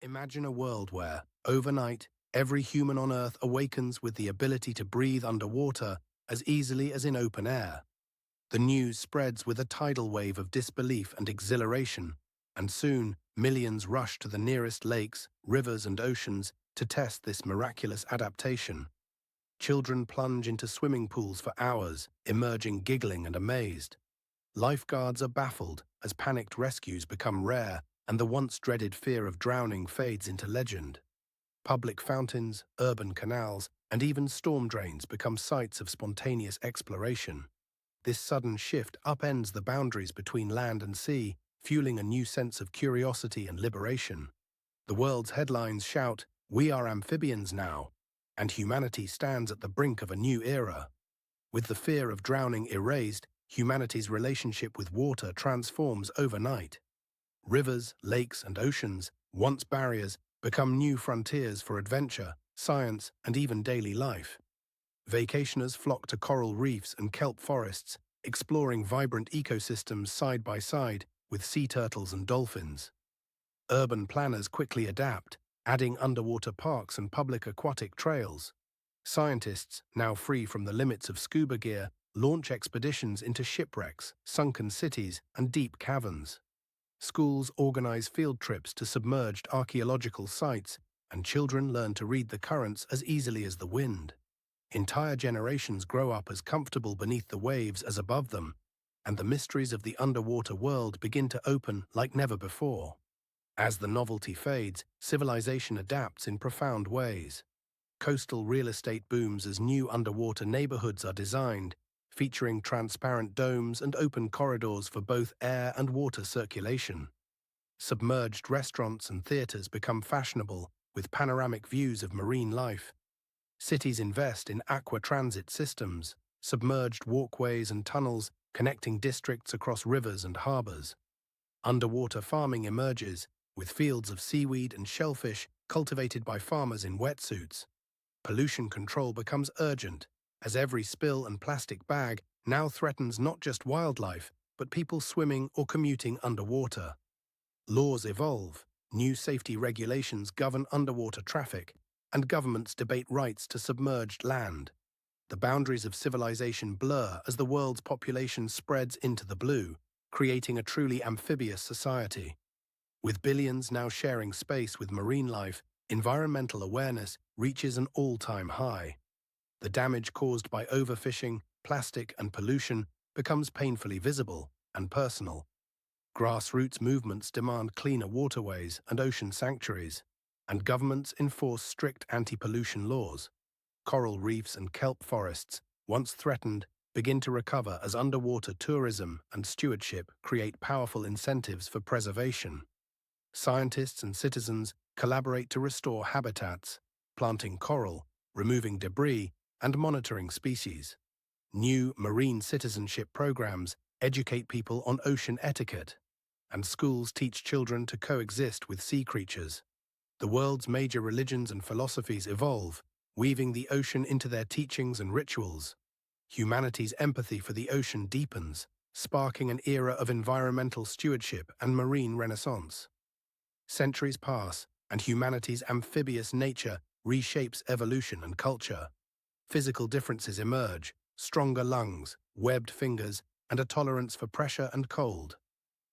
Imagine a world where, overnight, every human on Earth awakens with the ability to breathe underwater as easily as in open air. The news spreads with a tidal wave of disbelief and exhilaration, and soon millions rush to the nearest lakes, rivers, and oceans to test this miraculous adaptation. Children plunge into swimming pools for hours, emerging giggling and amazed. Lifeguards are baffled as panicked rescues become rare and the once dreaded fear of drowning fades into legend. Public fountains, urban canals, and even storm drains become sites of spontaneous exploration. This sudden shift upends the boundaries between land and sea, fueling a new sense of curiosity and liberation. The world's headlines shout, "We are amphibians now," and humanity stands at the brink of a new era. With the fear of drowning erased, humanity's relationship with water transforms overnight. Rivers, lakes, and oceans, once barriers, become new frontiers for adventure, science, and even daily life. Vacationers flock to coral reefs and kelp forests, exploring vibrant ecosystems side by side with sea turtles and dolphins. Urban planners quickly adapt, adding underwater parks and public aquatic trails. Scientists, now free from the limits of scuba gear, launch expeditions into shipwrecks, sunken cities, and deep caverns. Schools organize field trips to submerged archaeological sites, and children learn to read the currents as easily as the wind. Entire generations grow up as comfortable beneath the waves as above them, and the mysteries of the underwater world begin to open like never before. As the novelty fades, civilization adapts in profound ways. Coastal real estate booms as new underwater neighborhoods are designed, featuring transparent domes and open corridors for both air and water circulation. Submerged restaurants and theaters become fashionable with panoramic views of marine life. Cities invest in aqua transit systems, submerged walkways and tunnels connecting districts across rivers and harbors. Underwater farming emerges, with fields of seaweed and shellfish cultivated by farmers in wetsuits. Pollution control becomes urgent, as every spill and plastic bag now threatens not just wildlife, but people swimming or commuting underwater. Laws evolve, new safety regulations govern underwater traffic, and governments debate rights to submerged land. The boundaries of civilization blur as the world's population spreads into the blue, creating a truly amphibious society. With billions now sharing space with marine life, environmental awareness reaches an all-time high. The damage caused by overfishing, plastic, and pollution becomes painfully visible and personal. Grassroots movements demand cleaner waterways and ocean sanctuaries, and governments enforce strict anti-pollution laws. Coral reefs and kelp forests, once threatened, begin to recover as underwater tourism and stewardship create powerful incentives for preservation. Scientists and citizens collaborate to restore habitats, planting coral, removing debris, and monitoring species. New marine citizenship programs educate people on ocean etiquette, and schools teach children to coexist with sea creatures. The world's major religions and philosophies evolve, weaving the ocean into their teachings and rituals. Humanity's empathy for the ocean deepens, sparking an era of environmental stewardship and marine renaissance. Centuries pass, and humanity's amphibious nature reshapes evolution and culture. Physical differences emerge, stronger lungs, webbed fingers, and a tolerance for pressure and cold.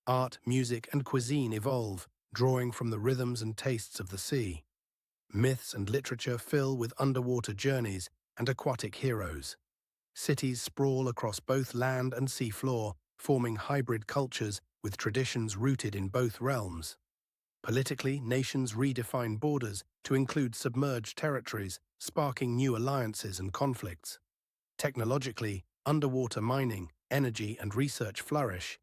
Art, music, and cuisine evolve, drawing from the rhythms and tastes of the sea. Myths and literature fill with underwater journeys and aquatic heroes. Cities sprawl across both land and sea floor, forming hybrid cultures with traditions rooted in both realms. Politically, nations redefine borders to include submerged territories, sparking new alliances and conflicts. Technologically, underwater mining, energy, and research flourish,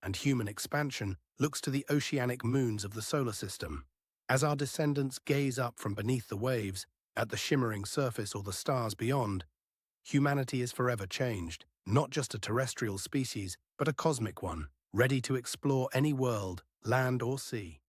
and human expansion looks to the oceanic moons of the solar system. As our descendants gaze up from beneath the waves, at the shimmering surface or the stars beyond, humanity is forever changed, not just a terrestrial species, but a cosmic one, ready to explore any world, land or sea.